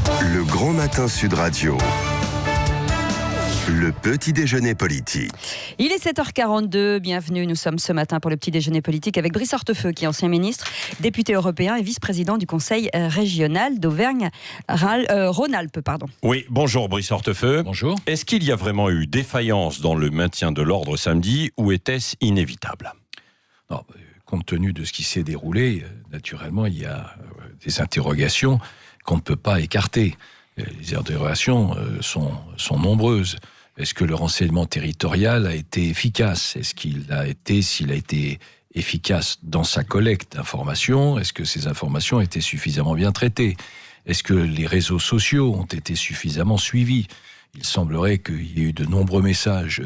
Le Grand Matin Sud Radio. Le petit déjeuner politique. Il est 7h42, bienvenue, nous sommes ce matin pour le petit déjeuner politique avec Brice Hortefeux qui est ancien ministre, député européen et vice-président du Conseil régional d'Auvergne-Rhône-Alpes. Oui, bonjour Brice Hortefeux. Bonjour. Est-ce qu'il y a vraiment eu défaillance dans le maintien de l'ordre samedi ou était-ce inévitable ? Non, compte tenu de ce qui s'est déroulé, naturellement, il y a des interrogations qu'on ne peut pas écarter. Les interrogations sont nombreuses. Est-ce que le renseignement territorial a été efficace ? S'il a été efficace dans sa collecte d'informations, est-ce que ces informations étaient suffisamment bien traitées ? Est-ce que les réseaux sociaux ont été suffisamment suivis ? Il semblerait qu'il y ait eu de nombreux messages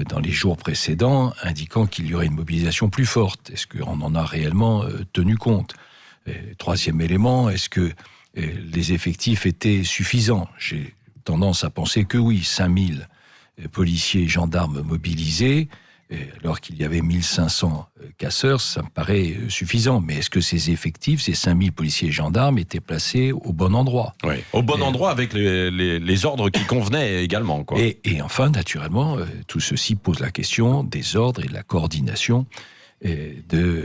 dans les jours précédents indiquant qu'il y aurait une mobilisation plus forte. Est-ce qu'on en a réellement tenu compte ? Troisième élément, est-ce que les effectifs étaient suffisants ? J'ai tendance à penser que oui, 5000 policiers et gendarmes mobilisés, alors qu'il y avait 1500 casseurs, ça me paraît suffisant. Mais est-ce que ces effectifs, ces 5000 policiers et gendarmes, étaient placés au bon endroit ? Oui, au bon endroit avec les ordres qui convenaient également, quoi. Et enfin, naturellement, tout ceci pose la question des ordres et de la coordination de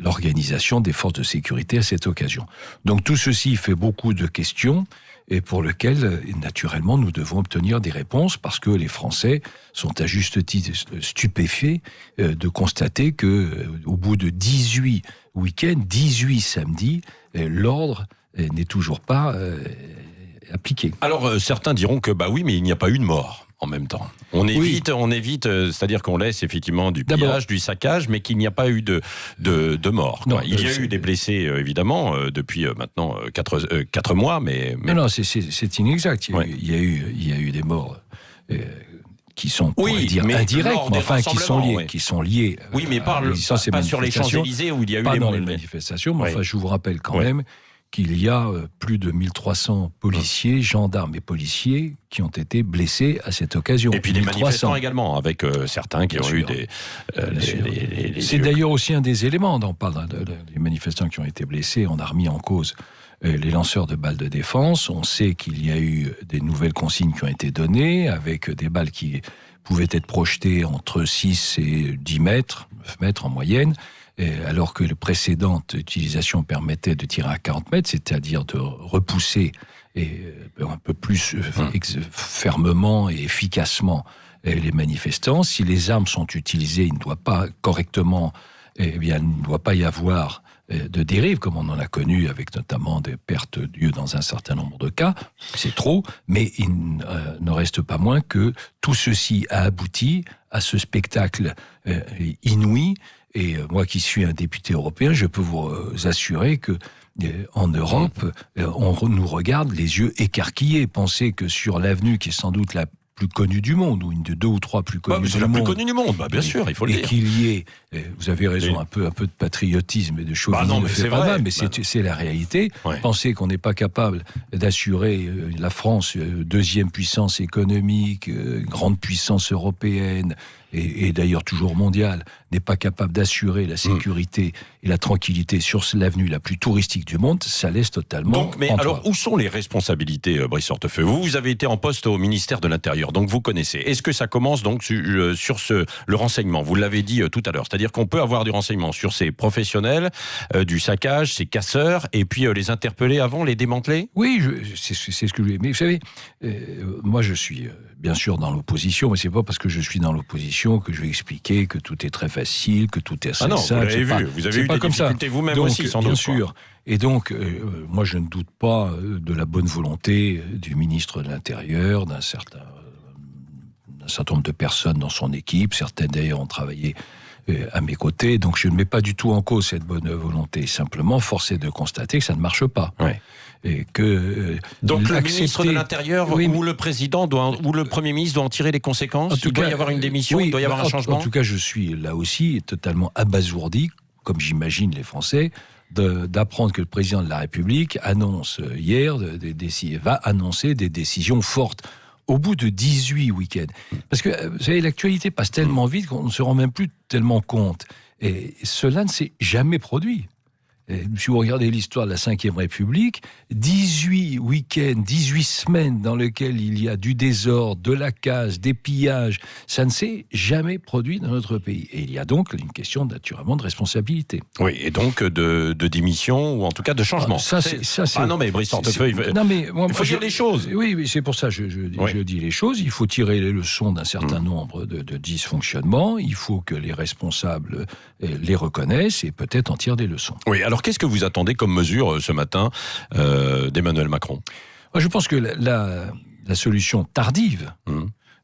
l'organisation des forces de sécurité à cette occasion. Donc tout ceci fait beaucoup de questions et pour lesquelles, naturellement, nous devons obtenir des réponses parce que les Français sont à juste titre stupéfaits de constater que, au bout de 18 week-ends, 18 samedis, l'ordre n'est toujours pas appliqué. Alors certains diront que oui, mais il n'y a pas eu de mort. En même temps, on évite, c'est-à-dire qu'on laisse effectivement du pillage, du saccage, mais qu'il n'y a pas eu de mort. Non, il y a eu des blessés, évidemment, depuis maintenant 4 mois, mais... Non, c'est inexact. Il y a eu des morts qui sont, indirects, mais enfin qui sont liés. Oui, mais pas sur les Champs-Élysées où il y a eu pas dans les manifestations, mais enfin, je vous rappelle quand même qu'il y a plus de 1300 policiers, gendarmes et policiers qui ont été blessés à cette occasion. Et puis des manifestants également, avec certains qui ont eu des... C'est d'ailleurs aussi un des éléments dont on parle des manifestants qui ont été blessés. On a remis en cause les lanceurs de balles de défense. On sait qu'il y a eu des nouvelles consignes qui ont été données, avec des balles qui pouvaient être projetées entre 6 et 10 mètres, 9 mètres en moyenne, alors que la précédente utilisation permettait de tirer à 40 mètres, c'est-à-dire de repousser un peu plus fermement et efficacement les manifestants. Si les armes sont utilisées, il ne doit pas correctement, il ne doit pas y avoir de dérive, comme on en a connu avec notamment des pertes d'yeux dans un certain nombre de cas. C'est trop, mais il ne reste pas moins que tout ceci a abouti à ce spectacle inouï. Et moi qui suis un député européen, je peux vous assurer que en Europe, on nous regarde les yeux écarquillés. Pensez que sur l'avenue qui est sans doute la plus connue du monde, ou une de 2 ou 3 plus connues du monde. C'est la plus connue du monde, bien sûr, il faut le dire. Et qu'il y ait, vous avez raison, un peu de patriotisme et de chauvinisme, c'est pas mal, mais c'est la réalité. Ouais. Pensez qu'on n'est pas capable d'assurer la France, deuxième puissance économique, grande puissance européenne, et d'ailleurs toujours mondiale, n'est pas capable d'assurer la sécurité et la tranquillité sur l'avenue la plus touristique du monde, ça laisse totalement... Donc, mais alors, où sont les responsabilités, Brice Hortefeux ? Vous avez été en poste au ministère de l'Intérieur, donc vous connaissez. Est-ce que ça commence donc sur le renseignement ? Vous l'avez dit tout à l'heure, c'est-à-dire qu'on peut avoir du renseignement sur ces professionnels, du saccage, ces casseurs, et puis les interpeller avant, les démanteler ? Oui, c'est ce que je voulais. Mais vous savez, moi je suis bien sûr dans l'opposition, mais c'est pas parce que je suis dans l'opposition que je vais expliquer que tout est très facile, que tout est assez simple. Vous avez eu des difficultés vous-même aussi, sans doute. Bien sûr. Et donc, moi je ne doute pas de la bonne volonté du ministre de l'Intérieur, d'un certain nombre de personnes dans son équipe. Certaines d'ailleurs ont travaillé à mes côtés, donc je ne mets pas du tout en cause cette bonne volonté. Simplement, force est de constater que ça ne marche pas. Ouais. Et que, donc le ministre de l'Intérieur ou le président ou le Premier ministre doit en tirer les conséquences. Il doit y avoir une démission, il doit y avoir un changement. En tout cas, je suis là aussi totalement abasourdi, comme j'imagine les Français, d'apprendre que le président de la République annonce va annoncer des décisions fortes au bout de 18 week-ends. Parce que, vous savez, l'actualité passe tellement vite qu'on ne se rend même plus tellement compte. Et cela ne s'est jamais produit. Si vous regardez l'histoire de la Ve République, 18 week-ends, 18 semaines dans lesquelles il y a du désordre, de la casse, des pillages, ça ne s'est jamais produit dans notre pays. Et il y a donc une question naturellement de responsabilité. Oui, et donc de démission, ou en tout cas de changement. Ah non, mais Brice Hortefeux, il faut dire les choses. Oui, c'est pour ça que je dis les choses. Il faut tirer les leçons d'un certain nombre de dysfonctionnements. Il faut que les responsables les reconnaissent et peut-être en tirent des leçons. Oui, alors qu'est-ce que vous attendez comme mesure ce matin d'Emmanuel Macron ? Moi, je pense que la solution tardive,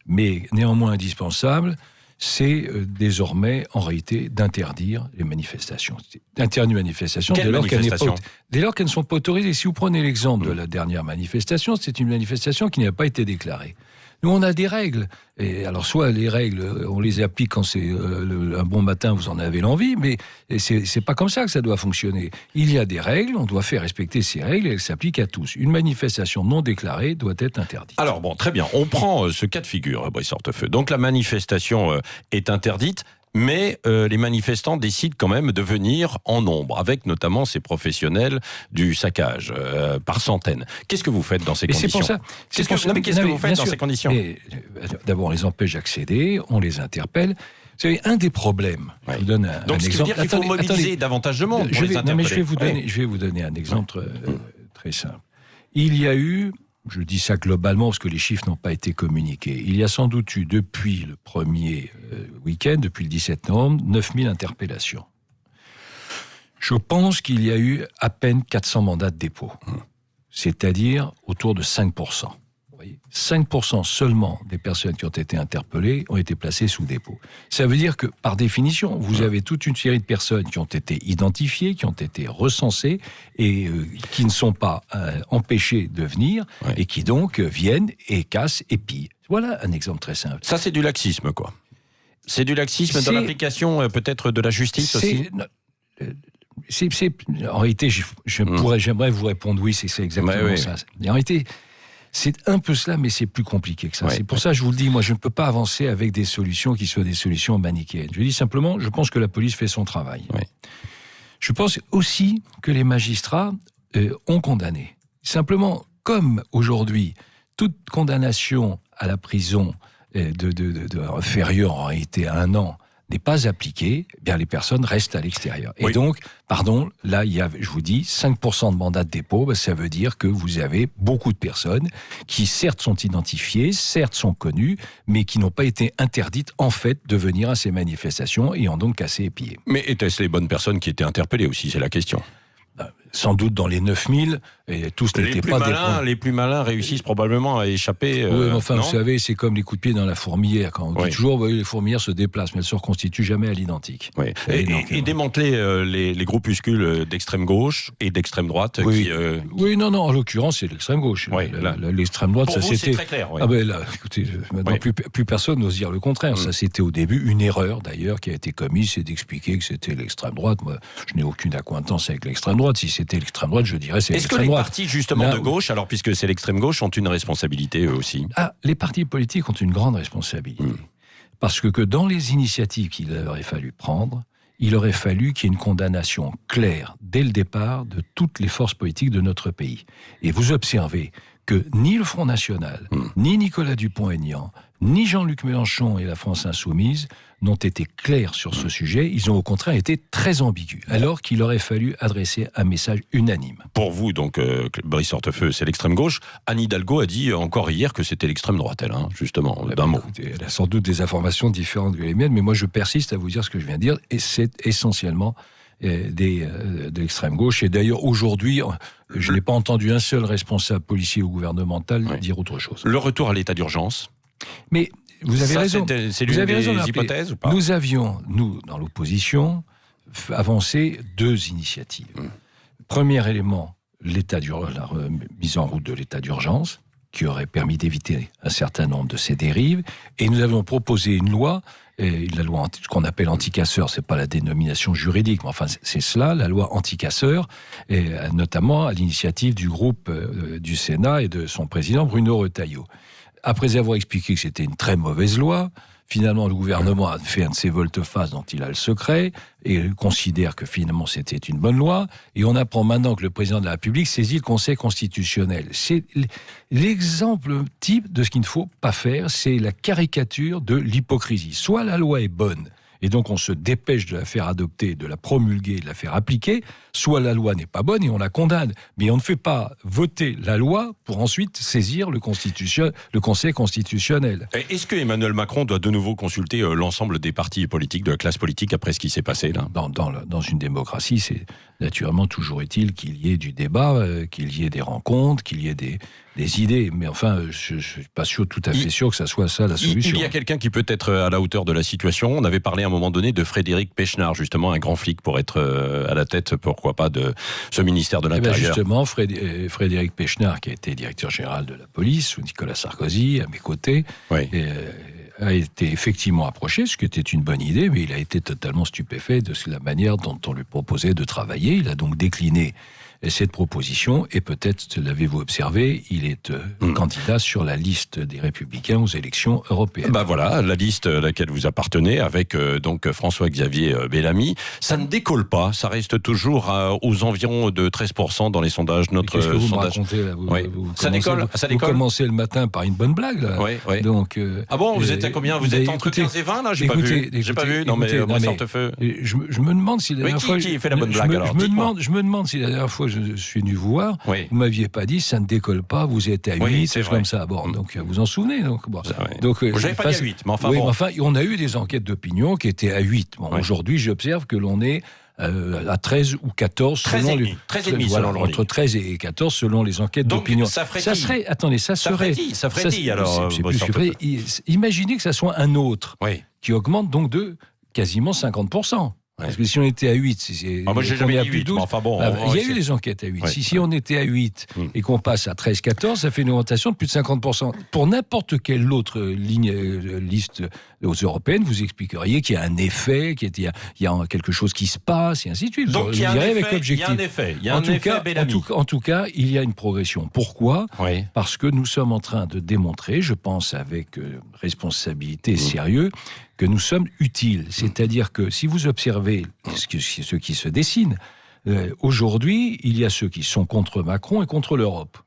mais néanmoins indispensable, c'est désormais, en réalité, d'interdire les manifestations. Interdire les manifestations dès lors qu'elles ne sont pas autorisées. Si vous prenez l'exemple de la dernière manifestation, c'est une manifestation qui n'a pas été déclarée. Nous, on a des règles. Et alors, soit les règles, on les applique quand c'est un bon matin, vous en avez l'envie, mais c'est pas comme ça que ça doit fonctionner. Il y a des règles, on doit faire respecter ces règles et elles s'appliquent à tous. Une manifestation non déclarée doit être interdite. Alors bon, très bien. On prend ce cas de figure, Brice Hortefeux. Donc la manifestation est interdite. Mais les manifestants décident quand même de venir en nombre, avec notamment ces professionnels du saccage, par centaines. Qu'est-ce que vous faites dans ces conditions ? C'est pour ça. Qu'est-ce que vous faites dans ces conditions ? D'abord, on les empêche d'accéder, on les interpelle. Vous savez, un des problèmes, je vous donne un Donc, ce exemple. qui veut dire qu'il faut mobiliser davantage de monde pour les interpeller. Non, mais je vais vous donner un exemple très simple. Il y a eu... Je dis ça globalement parce que les chiffres n'ont pas été communiqués. Il y a sans doute eu, depuis le premier week-end, depuis le 17 novembre, 9000 interpellations. Je pense qu'il y a eu à peine 400 mandats de dépôt. C'est-à-dire autour de 5%. Vous voyez, 5% seulement des personnes qui ont été interpellées ont été placées sous dépôt. Ça veut dire que, par définition, vous avez toute une série de personnes qui ont été identifiées, qui ont été recensées et qui ne sont pas empêchées de venir et qui donc viennent et cassent et pillent. Voilà un exemple très simple. Ça, c'est du laxisme, quoi. C'est du laxisme dans l'application, peut-être, de la justice aussi. En réalité, j'aimerais vous répondre oui, c'est exactement ça. En réalité, c'est un peu cela, mais c'est plus compliqué que ça. C'est pour ça que je vous le dis, moi, je ne peux pas avancer avec des solutions qui soient des solutions manichéennes. Je dis simplement, je pense que la police fait son travail. Je pense aussi que les magistrats ont condamné. Simplement, comme aujourd'hui, toute condamnation à la prison inférieure en réalité à 1 an n'est pas appliquée, eh bien les personnes restent à l'extérieur. Et donc, là, il y a, je vous dis, 5% de mandat de dépôt, ça veut dire que vous avez beaucoup de personnes qui, certes, sont identifiées, certes, sont connues, mais qui n'ont pas été interdites, en fait, de venir à ces manifestations et ont donc cassé et pillé. Mais étaient-ce les bonnes personnes qui étaient interpellées aussi, c'est la question. Sans doute dans les 9000, et tous n'étaient pas des points. Les plus malins réussissent probablement à échapper. Oui, mais enfin, vous savez, c'est comme les coups de pied dans la fourmilière. Quand on dit toujours, les fourmilières se déplacent, mais elles ne se reconstituent jamais à l'identique. Oui. Et démanteler les groupuscules d'extrême gauche et d'extrême droite. Oui, non, en l'occurrence, c'est l'extrême gauche. L'extrême droite, pour ça vous, c'était. C'est très clair. Ah ben là, écoutez, maintenant plus personne n'ose dire le contraire. Ça, c'était au début une erreur d'ailleurs qui a été commise, c'est d'expliquer que c'était l'extrême droite. Moi, je n'ai aucune accointance avec l'extrême droite. Si c'était l'extrême droite, je dirais c'est l'extrême droite. Est-ce que les partis justement de gauche, alors puisque c'est l'extrême gauche, ont une responsabilité eux aussi ? Les partis politiques ont une grande responsabilité. Parce que dans les initiatives qu'il aurait fallu prendre, il aurait fallu qu'il y ait une condamnation claire dès le départ de toutes les forces politiques de notre pays. Et vous observez que ni le Front National, ni Nicolas Dupont-Aignan, ni Jean-Luc Mélenchon et la France Insoumise n'ont été clairs sur ce sujet. Ils ont au contraire été très ambigus, alors qu'il aurait fallu adresser un message unanime. Pour vous, donc, Brice Hortefeux, c'est l'extrême gauche. Anne Hidalgo a dit encore hier que c'était l'extrême droite, elle, justement, d'un mot. Écoutez, elle a sans doute des informations différentes que les miennes, mais moi je persiste à vous dire ce que je viens de dire, et c'est essentiellement de l'extrême gauche. Et d'ailleurs, aujourd'hui, je n'ai pas entendu un seul responsable policier ou gouvernemental dire autre chose. Le retour à l'état d'urgence. Mais vous avez raison. C'est l'une des hypothèses ou pas ? Nous avions, dans l'opposition, avancé 2 initiatives. Premier élément, la mise en route de l'état d'urgence, qui aurait permis d'éviter un certain nombre de ces dérives. Et nous avions proposé une loi, la loi ce qu'on appelle anti-casseurs, c'est pas la dénomination juridique, mais enfin c'est cela, la loi anti-casseurs, et notamment à l'initiative du groupe du Sénat et de son président Bruno Retailleau. Après avoir expliqué que c'était une très mauvaise loi, Finalement, le gouvernement a fait un de ces volte-face dont il a le secret et considère que finalement c'était une bonne loi. Et on apprend maintenant que le président de la République saisit le Conseil constitutionnel. C'est l'exemple type de ce qu'il ne faut pas faire, c'est la caricature de l'hypocrisie. Soit la loi est bonne, et donc on se dépêche de la faire adopter, de la promulguer, de la faire appliquer, soit la loi n'est pas bonne et on la condamne. Mais on ne fait pas voter la loi pour ensuite saisir le Conseil constitutionnel. Est-ce que Emmanuel Macron doit de nouveau consulter l'ensemble des partis politiques, de la classe politique, après ce qui s'est passé là ? Dans une démocratie, c'est naturellement toujours utile qu'il y ait du débat, qu'il y ait des rencontres, qu'il y ait des idées. Mais enfin, je ne suis pas tout à fait sûr que ça soit ça la solution. Il y a quelqu'un qui peut être à la hauteur de la situation. On avait parlé à un moment donné de Frédéric Pechnard, justement, un grand flic pour être à la tête, pourquoi pas, de ce ministère de l'Intérieur. Justement, Frédéric Pechnard, qui a été directeur général de la police, sous Nicolas Sarkozy, à mes côtés, oui. A été effectivement approché, ce qui était une bonne idée, mais il a été totalement stupéfait de la manière dont on lui proposait de travailler. Il a donc décliné cette proposition, et peut-être, l'avez-vous observé, il est candidat sur la liste des Républicains aux élections européennes. Voilà, la liste à laquelle vous appartenez, avec donc François-Xavier Bellamy. Ça ne décolle pas, ça reste toujours aux environs de 13% dans les sondages. Qu'est-ce que vous me racontez là ? Ça décolle. Vous commencez le matin par une bonne blague là. Oui. Donc, ah bon, vous êtes à combien ? Vous êtes entre 15 et 20 là ? J'ai pas vu. Non mais je me demande si la dernière fois... Qui fait la bonne blague alors ? Je me demande si la dernière fois je suis venu vous voir, vous m'aviez pas dit ça ne décolle pas, vous êtes à 8, c'est comme ça. Bon, donc vous en souvenez. Donc j'avais pas dit à 8, mais enfin bon. Enfin, on a eu des enquêtes d'opinion qui étaient à 8. Bon, aujourd'hui, j'observe que l'on est à 13 ou 14 selon les 13,5 voilà, selon entre 13 et 14 selon les enquêtes d'opinion. Ça serait ça frétille alors. C'est plus que imaginez que ça soit un autre qui augmente donc de quasiment 50%. Parce que si on était à 8, moi j'ai jamais dit 8, 12, mais enfin bon... il y a eu des enquêtes à 8. Si on était à 8 et qu'on passe à 13-14, ça fait une augmentation de plus de 50%. Pour n'importe quelle autre liste aux européennes, vous expliqueriez qu'il y a un effet, qu'il y a quelque chose qui se passe, et ainsi de suite. Donc il y a un effet, En tout cas, il y a une progression. Pourquoi ? Parce que nous sommes en train de démontrer, je pense avec responsabilité et sérieux, que nous sommes utiles. C'est-à-dire que si vous observez ce qui se dessine, aujourd'hui, il y a ceux qui sont contre Macron et contre l'Europe.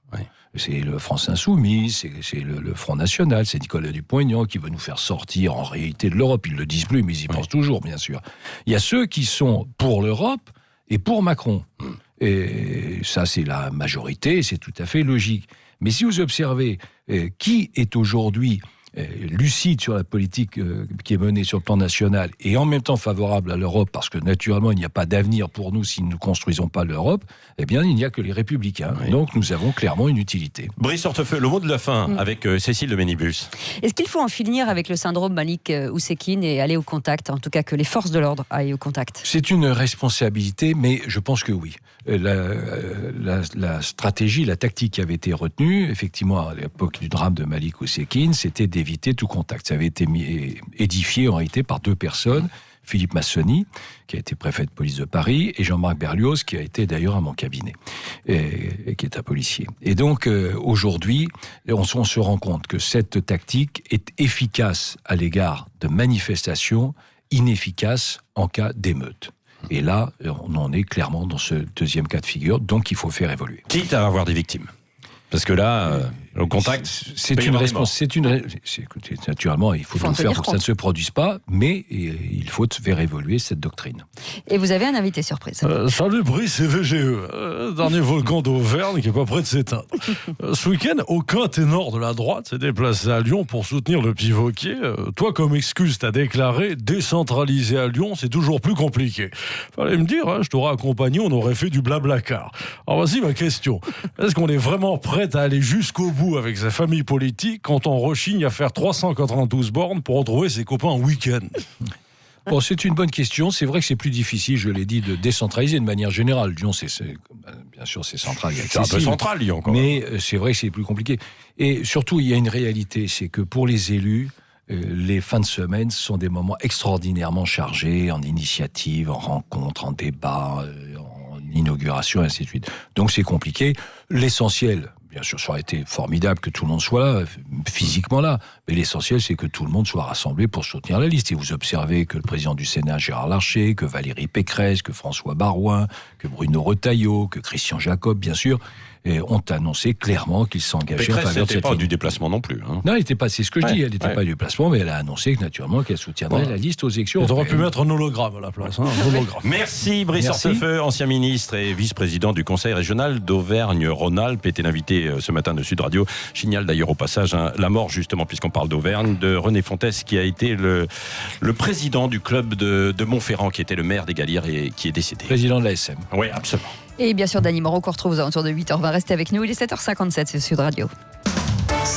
C'est le France Insoumis, c'est le Front National, c'est Nicolas Dupont-Aignan qui veut nous faire sortir en réalité de l'Europe. Ils ne le disent plus, mais ils y pensent toujours, bien sûr. Il y a ceux qui sont pour l'Europe et pour Macron. Et ça, c'est la majorité, c'est tout à fait logique. Mais si vous observez qui est aujourd'hui lucide sur la politique qui est menée sur le plan national et en même temps favorable à l'Europe, parce que naturellement il n'y a pas d'avenir pour nous si nous ne construisons pas l'Europe, eh bien il n'y a que les Républicains. Donc nous avons clairement une utilité. Brice Hortefeux, le mot de la fin avec Cécile de Ménibus. Est-ce qu'il faut en finir avec le syndrome Malik Oussekine et aller au contact, en tout cas que les forces de l'ordre aillent au contact ? C'est une responsabilité, mais je pense que oui. La stratégie, la tactique qui avait été retenue, effectivement à l'époque du drame de Malik Oussekine, c'était d'éviter tout contact. Ça avait été édifié en réalité par deux personnes, Philippe Massoni, qui a été préfet de police de Paris, et Jean-Marc Berlioz, qui a été d'ailleurs à mon cabinet, et qui est un policier. Et donc, aujourd'hui, on se rend compte que cette tactique est efficace à l'égard de manifestations, inefficace en cas d'émeute. Et là, on en est clairement dans ce deuxième cas de figure, donc il faut faire évoluer. Quitte à avoir des victimes. Parce que là, le contact, c'est une réponse. Naturellement, il faut tout faire pour que ça ne se produise pas, mais il faut faire évoluer cette doctrine. Et vous avez un invité surprise. Salut Brice et VGE, dernier volcan d'Auvergne qui n'est pas prêt de s'éteindre. Ce week-end, aucun ténor de la droite s'est déplacé à Lyon pour soutenir le petit Wauquiez. Toi, comme excuse, t'as déclaré décentraliser à Lyon, c'est toujours plus compliqué. Fallait me dire, je t'aurais accompagné, on aurait fait du blablacar. Alors voici ma question. Est-ce qu'on est vraiment prêt à aller jusqu'au bout avec sa famille politique quand on rechigne à faire 392 bornes pour retrouver ses copains en week-end ? Bon, c'est une bonne question. C'est vrai que c'est plus difficile, je l'ai dit, de décentraliser de manière générale. Lyon, bien sûr, c'est central. C'est un peu central, Lyon, quand même. Mais c'est vrai que c'est plus compliqué. Et surtout, il y a une réalité, c'est que pour les élus, les fins de semaine sont des moments extraordinairement chargés en initiatives, en rencontres, en débats, en inauguration, et ainsi de suite. Donc c'est compliqué. L'essentiel, Bien sûr, ça aurait été formidable que tout le monde soit là, physiquement là. Mais l'essentiel, c'est que tout le monde soit rassemblé pour soutenir la liste. Et vous observez que le président du Sénat, Gérard Larcher, que Valérie Pécresse, que François Baroin, que Bruno Retailleau, que Christian Jacob, bien sûr, ont annoncé clairement qu'ils s'engageaient en Pécresse faveur de n'était cette pas ligne. du déplacement non plus. Hein. Non, elle n'était pas, c'est ce que je dis, elle n'était Ouais. pas du déplacement, mais elle a annoncé que naturellement qu'elle soutiendrait la liste aux élections. Tu aurais pu européennes. mettre un hologramme à la place. Un hologramme. Merci Brice Merci. Hortefeux, ancien ministre et vice-président du Conseil régional d'Auvergne-Rhône-Alpes, était l'invité ce matin de Sud Radio. Je signale d'ailleurs au passage la mort, justement, puisqu'on parle d'Auvergne, de René Fontès, qui a été le président du club de Montferrand, qui était le maire des Galières et qui est décédé. Président de la SM. Oui, absolument. Et bien sûr, Dany Moreau, qu'on retrouve aux alentours de 8h20. Restez avec nous, il est 7h57 sur Sud Radio.